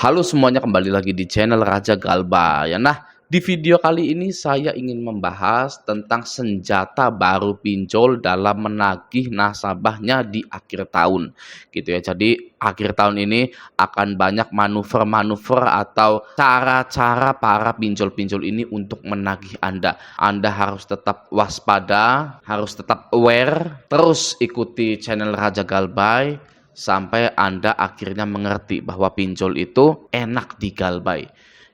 Halo semuanya, kembali lagi di channel Raja Galba ya. Nah, di video kali ini saya ingin membahas tentang senjata baru pinjol dalam menagih nasabahnya di akhir tahun gitu ya. Jadi akhir tahun ini akan banyak manuver-manuver atau cara-cara para pinjol-pinjol ini untuk menagih Anda. Anda harus tetap waspada, harus tetap aware, terus ikuti channel Raja Galbay sampai Anda akhirnya mengerti bahwa pinjol itu enak digalbay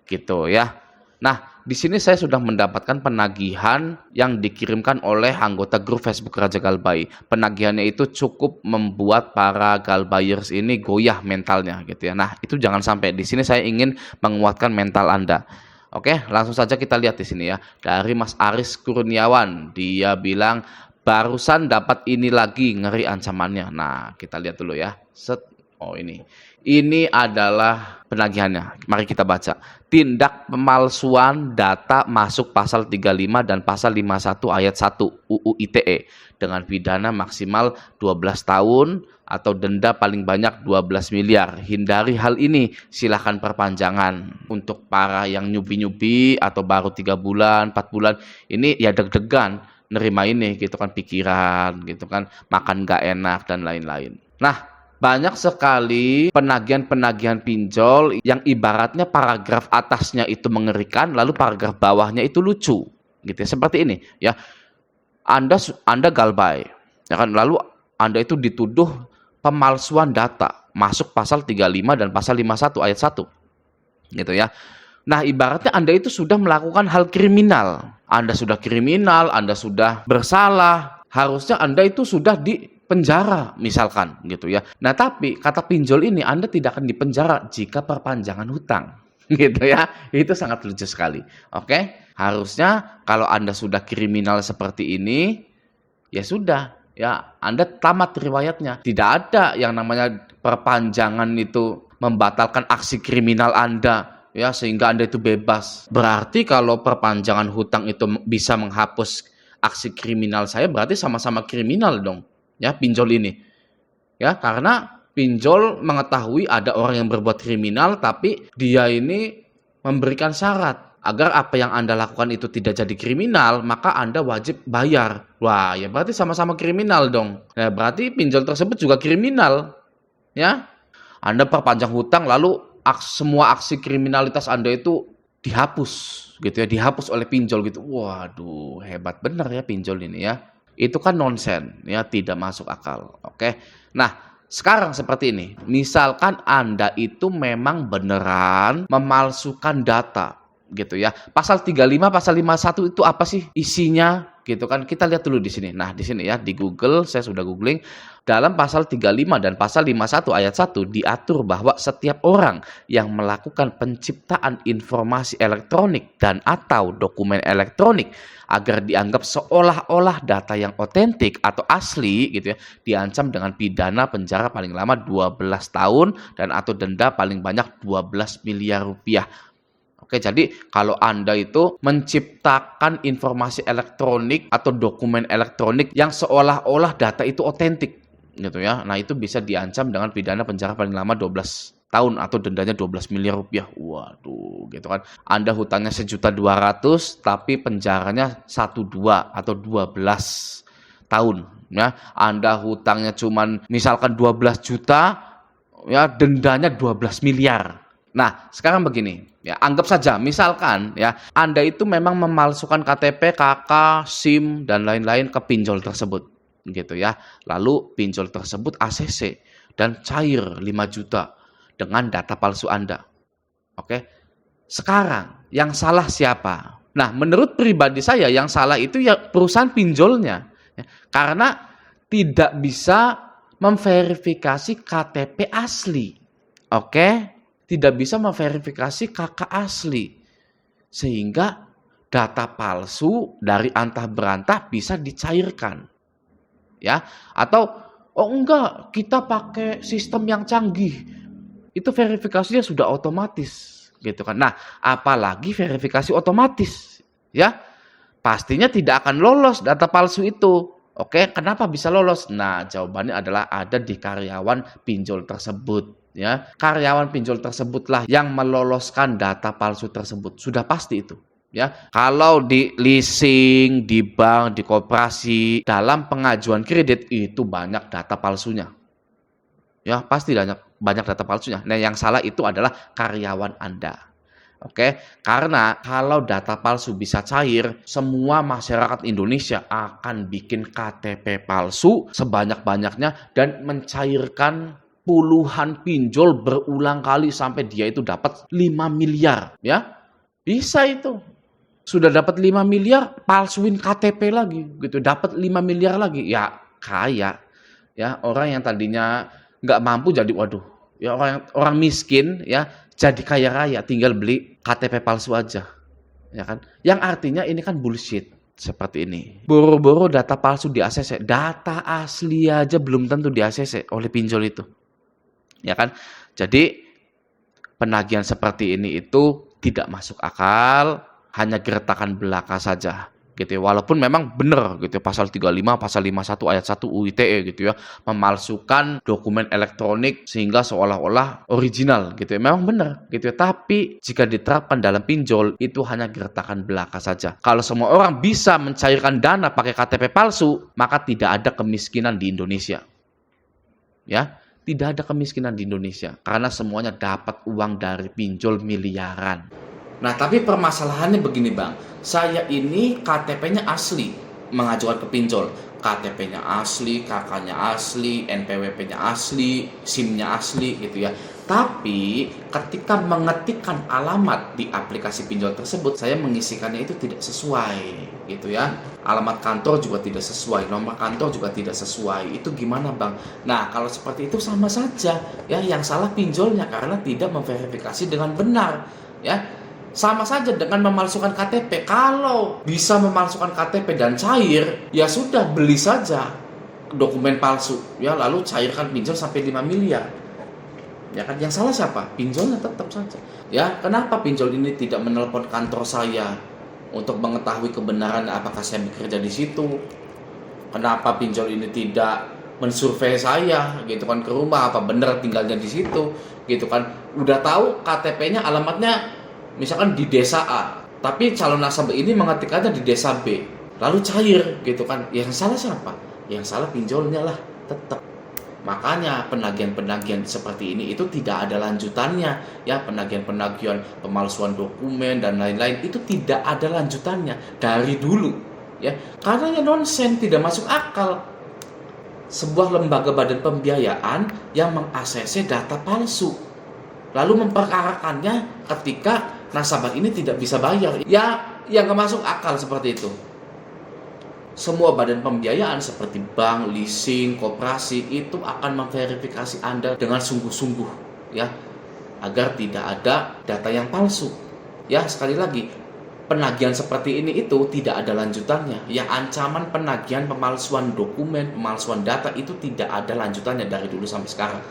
gitu ya. Nah, di sini saya sudah mendapatkan penagihan yang dikirimkan oleh anggota grup Facebook Raja Galbay. Penagihannya itu cukup membuat para galbayers ini goyah mentalnya gitu ya. Nah, itu jangan sampai. Di sini saya ingin menguatkan mental Anda. Oke, langsung saja kita lihat di sini ya. Dari Mas Aris Kurniawan, dia bilang barusan dapat ini lagi, ngeri ancamannya. Nah, kita lihat dulu ya. Set. Oh, ini. Ini adalah penagihannya. Mari kita baca. Tindak pemalsuan data masuk pasal 35 dan pasal 51 ayat 1 UU ITE dengan pidana maksimal 12 tahun atau denda paling banyak 12 miliar. Hindari hal ini, silahkan perpanjangan. Untuk para yang nyubi-nyubi atau baru 3 bulan, 4 bulan, ini ya deg-degan nerima ini gitu kan, pikiran gitu kan, makan gak enak dan lain-lain. Nah, banyak sekali penagihan-penagihan pinjol yang ibaratnya paragraf atasnya itu mengerikan, lalu paragraf bawahnya itu lucu gitu ya. Seperti ini ya. Anda galbay ya kan, lalu Anda itu dituduh pemalsuan data masuk pasal 35 dan pasal 51 ayat 1 gitu ya. Nah, ibaratnya Anda itu sudah melakukan hal kriminal. Anda sudah kriminal, Anda sudah bersalah. Harusnya Anda itu sudah di penjara misalkan gitu ya. Nah, tapi kata pinjol ini Anda tidak akan dipenjara jika perpanjangan hutang. Gitu ya. Itu sangat lucu sekali. Oke? Harusnya kalau Anda sudah kriminal seperti ini, ya sudah, ya Anda tamat riwayatnya. Tidak ada yang namanya perpanjangan itu membatalkan aksi kriminal Anda. Ya, sehingga Anda itu bebas. Berarti kalau perpanjangan hutang itu bisa menghapus aksi kriminal saya, berarti sama-sama kriminal dong. Ya, pinjol ini. Ya, karena pinjol mengetahui ada orang yang berbuat kriminal, tapi dia ini memberikan syarat agar apa yang Anda lakukan itu tidak jadi kriminal, maka Anda wajib bayar. Wah, ya berarti sama-sama kriminal dong. Ya, berarti pinjol tersebut juga kriminal. Ya, Anda perpanjang hutang lalu semua aksi kriminalitas Anda itu dihapus gitu ya, dihapus oleh pinjol gitu. Waduh, hebat bener ya pinjol ini ya. Itu kan nonsen ya, tidak masuk akal. Oke. Nah, sekarang seperti ini. Misalkan Anda itu memang beneran memalsukan data gitu ya. Pasal 35, pasal 51 itu apa sih isinya gitu kan? Kita lihat dulu di sini. Nah, di sini ya di Google, saya sudah googling. Dalam pasal 35 dan pasal 51 ayat 1 diatur bahwa setiap orang yang melakukan penciptaan informasi elektronik dan atau dokumen elektronik agar dianggap seolah-olah data yang otentik atau asli gitu ya, diancam dengan pidana penjara paling lama 12 tahun dan atau denda paling banyak 12 miliar rupiah. Oke, jadi kalau Anda itu menciptakan informasi elektronik atau dokumen elektronik yang seolah-olah data itu otentik gitu ya. Nah, itu bisa diancam dengan pidana penjara paling lama 12 tahun atau dendanya 12 miliar rupiah. Waduh, gitu kan. Anda hutangnya 1.200.000 tapi penjaranya 1, 2 atau 12 tahun ya. Anda hutangnya cuman misalkan 12 juta ya, dendanya 12 miliar. Nah, sekarang begini, ya anggap saja misalkan ya Anda itu memang memalsukan KTP, KK, SIM dan lain-lain ke pinjol tersebut gitu ya. Lalu pinjol tersebut ACC dan cair 5 juta dengan data palsu Anda. Oke. Sekarang yang salah siapa? Nah, menurut pribadi saya yang salah itu ya perusahaan pinjolnya. Ya, karena tidak bisa memverifikasi KTP asli. Oke. Tidak bisa memverifikasi KK asli. Sehingga data palsu dari antah berantah bisa dicairkan. Ya, atau oh enggak, kita pakai sistem yang canggih. Itu verifikasinya sudah otomatis gitu kan. Nah, apalagi verifikasi otomatis, ya. Pastinya tidak akan lolos data palsu itu. Oke, kenapa bisa lolos? Nah, jawabannya adalah ada di karyawan pinjol tersebut. ya, karyawan pinjol tersebutlah yang meloloskan data palsu tersebut. Sudah pasti itu. Ya, kalau di leasing, di bank, di koperasi, dalam pengajuan kredit itu banyak data palsunya. Ya, pasti banyak data palsunya. Nah, yang salah itu adalah karyawan Anda. Oke, karena kalau data palsu bisa cair, semua masyarakat Indonesia akan bikin KTP palsu sebanyak-banyaknya dan mencairkan puluhan pinjol berulang kali sampai dia itu dapat 5 miliar, ya. Bisa itu. Sudah dapat 5 miliar, palsuin KTP lagi gitu, dapat 5 miliar lagi. Ya, kaya. Ya, orang yang tadinya nggak mampu jadi waduh, ya orang miskin ya jadi kaya raya tinggal beli KTP palsu aja. Ya kan? Yang artinya ini kan bullshit seperti ini. Boro-boro data palsu di ACC, data asli aja belum tentu di ACC oleh pinjol itu. Ya kan? Jadi penagihan seperti ini itu tidak masuk akal, hanya gertakan belaka saja gitu ya. Walaupun memang benar gitu ya, pasal 35, pasal 51 ayat 1 UITE gitu ya, memalsukan dokumen elektronik sehingga seolah-olah original gitu ya. Memang benar gitu ya, tapi jika diterapkan dalam pinjol itu hanya gertakan belaka saja. Kalau semua orang bisa mencairkan dana pakai KTP palsu, maka tidak ada kemiskinan di Indonesia. Ya, tidak ada kemiskinan di Indonesia karena semuanya dapat uang dari pinjol miliaran. Nah, tapi permasalahannya begini, Bang. Saya ini KTP-nya asli, mengajukan ke pinjol. KTP-nya asli, KK-nya asli, NPWP-nya asli, SIM-nya asli gitu ya. Tapi ketika mengetikkan alamat di aplikasi pinjol tersebut, saya mengisikannya itu tidak sesuai gitu ya. Alamat kantor juga tidak sesuai, nomor kantor juga tidak sesuai. Itu gimana, Bang? Nah, kalau seperti itu sama saja ya, yang salah pinjolnya karena tidak memverifikasi dengan benar ya. Sama saja dengan memalsukan KTP. Kalau bisa memalsukan KTP dan cair, ya sudah beli saja dokumen palsu ya, lalu cairkan pinjol sampai 5 miliar. Ya kan, yang salah siapa? Pinjolnya tetap saja. Ya, kenapa pinjol ini tidak menelpon kantor saya untuk mengetahui kebenaran apakah saya bekerja di situ? Kenapa pinjol ini tidak mensurvei saya gitu kan ke rumah, apa benar tinggalnya di situ gitu kan? Udah tahu KTP-nya alamatnya misalkan di desa A, tapi calon nasabah ini mengetikkannya di desa B, lalu cair gitu kan. Yang salah siapa? Yang salah pinjolnya lah tetap. Makanya penagihan-penagihan seperti ini itu tidak ada lanjutannya ya, penagihan-penagihan pemalsuan dokumen dan lain-lain itu tidak ada lanjutannya dari dulu ya, karena ya nonsen, tidak masuk akal. Sebuah lembaga badan pembiayaan yang meng-ACC data palsu lalu memperkarakannya ketika nasabah ini tidak bisa bayar. Ya, yang nggak masuk akal seperti itu. Semua badan pembiayaan seperti bank, leasing, koperasi itu akan memverifikasi Anda dengan sungguh-sungguh ya, agar tidak ada data yang palsu. Ya, sekali lagi, penagihan seperti ini itu tidak ada lanjutannya. Yang ancaman penagihan pemalsuan dokumen, pemalsuan data itu tidak ada lanjutannya dari dulu sampai sekarang.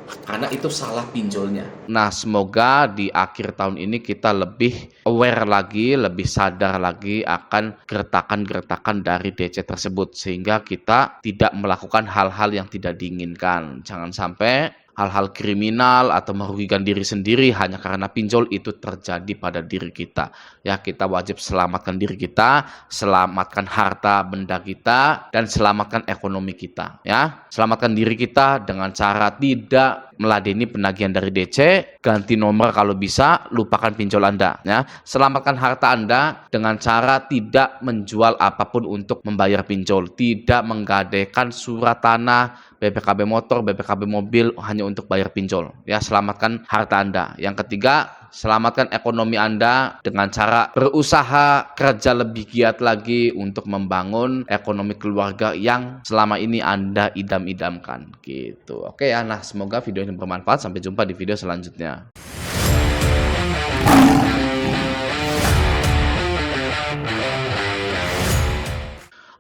Karena itu salah pinjolnya. Nah, semoga di akhir tahun ini kita lebih aware lagi, lebih sadar lagi akan gertakan-gertakan dari DC tersebut, sehingga kita tidak melakukan hal-hal yang tidak diinginkan. Jangan sampai hal-hal kriminal atau merugikan diri sendiri hanya karena pinjol itu terjadi pada diri kita. Ya, kita wajib selamatkan diri kita, selamatkan harta benda kita, dan selamatkan ekonomi kita. Ya, selamatkan diri kita dengan cara tidak meladeni penagihan dari DC, ganti nomor kalau bisa, lupakan pinjol Anda. Ya, selamatkan harta Anda dengan cara tidak menjual apapun untuk membayar pinjol, tidak menggadaikan surat tanah, BPKB motor, BPKB mobil hanya untuk bayar pinjol. Ya, selamatkan harta Anda. Yang ketiga, selamatkan ekonomi Anda dengan cara berusaha kerja lebih giat lagi untuk membangun ekonomi keluarga yang selama ini Anda idam-idamkan gitu. Oke ya, nah semoga video ini bermanfaat. Sampai jumpa di video selanjutnya.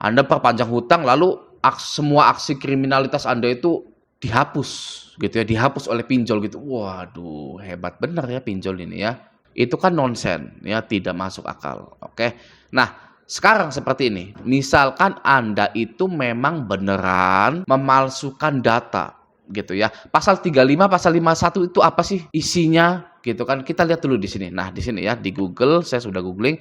Anda perpanjang hutang lalu semua aksi kriminalitas Anda itu dihapus gitu ya, dihapus oleh pinjol gitu. Waduh, hebat bener ya pinjol ini ya. Itu kan nonsen ya, tidak masuk akal. Oke. Nah, sekarang seperti ini. Misalkan Anda itu memang beneran memalsukan data gitu ya. Pasal 35, pasal 51 itu apa sih isinya gitu kan? Kita lihat dulu di sini. Nah, di sini ya di Google saya sudah googling